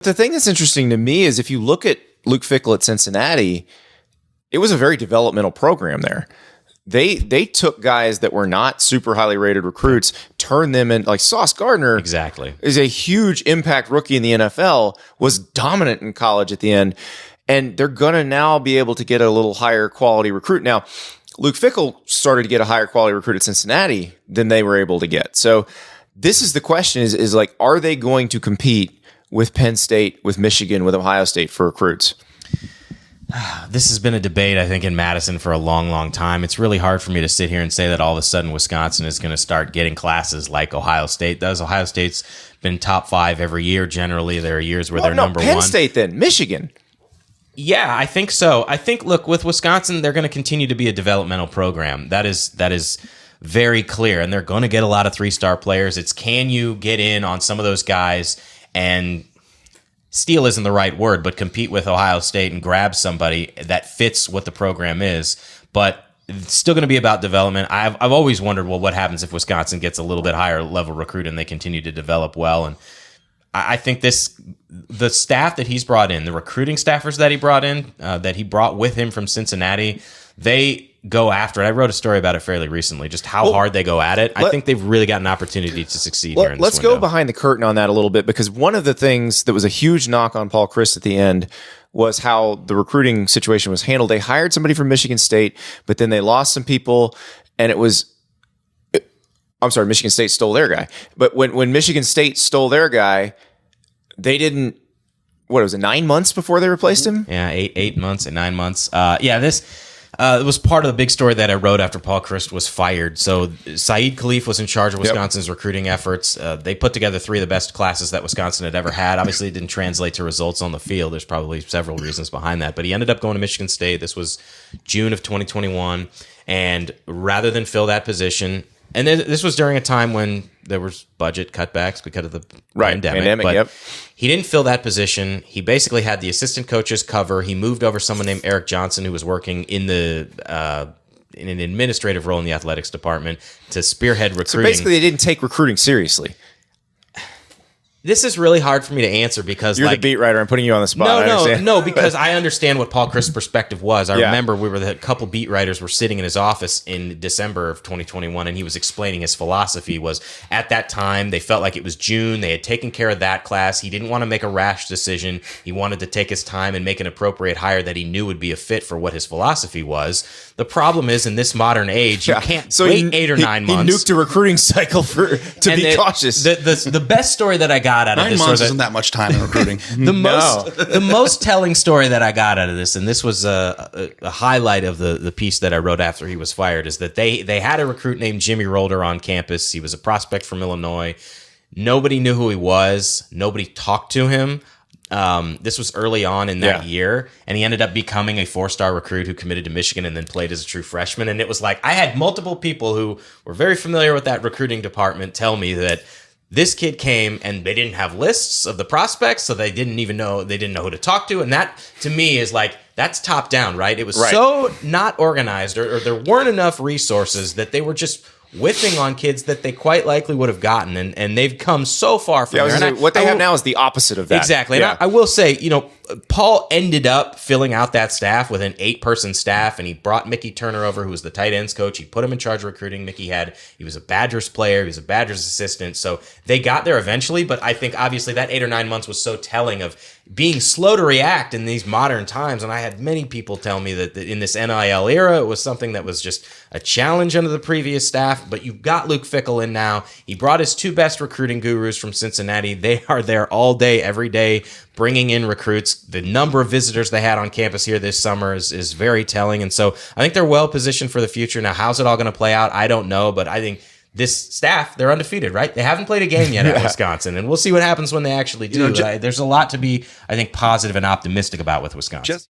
The thing that's interesting to me is if you look at Luke Fickell at Cincinnati, it was a very developmental program there. They took guys that were not super highly rated recruits, turned them in, like Sauce Gardner. Exactly. Is a huge impact rookie in the NFL, was dominant in college at the end. And they're going to now be able to get a little higher quality recruit. Now, Luke Fickell started to get a higher quality recruit at Cincinnati than they were able to get. So this is the question is like, are they going to compete with Penn State, with Michigan, with Ohio State for recruits? This has been a debate, I think, in Madison for a long, long time. It's really hard for me to sit here and say that all of a sudden Wisconsin is going to start getting classes like Ohio State does. Ohio State's been top 5 every year. Generally, there are years where they're number Penn 1. Penn State then, Michigan. Yeah, I think so. I think, look, with Wisconsin, they're going to continue to be a developmental program. That is very clear, and they're going to get a lot of 3-star players. It's can you get in on some of those guys and steal isn't the right word, but compete with Ohio State and grab somebody that fits what the program is. But it's still going to be about development. I've always wondered, well, what happens if Wisconsin gets a little bit higher level recruit and they continue to develop well? And I think the staff that he's brought in, the recruiting staffers that he brought in, that he brought with him from Cincinnati, they go after it. I wrote a story about it fairly recently, just how hard they go at it. I think they've really got an opportunity to succeed here in this Let's window. go behind the curtain on that a little bit, because one of the things that was a huge knock on Paul Chryst at the end was how the recruiting situation was handled. They hired somebody from Michigan State, but then they lost some people, and Michigan State stole their guy. But when Michigan State stole their guy, they didn't, what was it, 9 months before they replaced him? Yeah, 8 months and 9 months. It was part of the big story that I wrote after Paul Chryst was fired. So Saeed Khalif was in charge of Wisconsin's recruiting efforts. They put together 3 of the best classes that Wisconsin had ever had. Obviously, it didn't translate to results on the field. There's probably several reasons behind that. But he ended up going to Michigan State. This was June of 2021. And rather than fill that position, and this was during a time when there was budget cutbacks because of the pandemic. But he didn't fill that position. He basically had the assistant coaches cover. He moved over someone named Eric Johnson, who was working in in an administrative role in the athletics department to spearhead recruiting. So basically, they didn't take recruiting seriously. This is really hard for me to answer because you're the beat writer. I'm putting you on the spot. No, because I understand what Paul Chryst's perspective was. I remember a couple beat writers were sitting in his office in December of 2021, and he was explaining his philosophy was at that time they felt like it was June. They had taken care of that class. He didn't want to make a rash decision. He wanted to take his time and make an appropriate hire that he knew would be a fit for what his philosophy was. The problem is in this modern age, you can't wait 8 or 9 months. He nuked a recruiting cycle to be cautious. The best story that I got out of 9 months isn't that much time in recruiting. The most telling story that I got out of this, and this was a highlight of the piece that I wrote after he was fired, is that they had a recruit named Jimmy Rolder on campus. He was a prospect from Illinois. Nobody knew who he was. Nobody talked to him. This was early on in that year, and he ended up becoming a 4-star recruit who committed to Michigan and then played as a true freshman. And it was like I had multiple people who were very familiar with that recruiting department tell me that this kid came and they didn't have lists of the prospects, so they didn't know who to talk to. And that, to me, is like, that's top down, right? It was so not organized, or there weren't enough resources that they were just whiffing on kids that they quite likely would have gotten. And they've come so far from there. What they have now is the opposite of that. Exactly. And I will say, Paul ended up filling out that staff with an 8-person staff, and he brought Mickey Turner over, who was the tight ends coach. He put him in charge of recruiting. He was a Badgers player. He was a Badgers assistant. So they got there eventually, but I think obviously that 8 or 9 months was so telling of being slow to react in these modern times. And I had many people tell me that in this NIL era, it was something that was just a challenge under the previous staff. But you've got Luke Fickell in now. He brought his 2 best recruiting gurus from Cincinnati. They are there all day, every day, bringing in recruits. The number of visitors they had on campus here this summer is very telling. And so I think they're well positioned for the future. Now, how's it all going to play out? I don't know, but I think this staff, they're undefeated, right? They haven't played a game yet at Wisconsin, and we'll see what happens when they actually do. There's a lot to be, I think, positive and optimistic about with Wisconsin.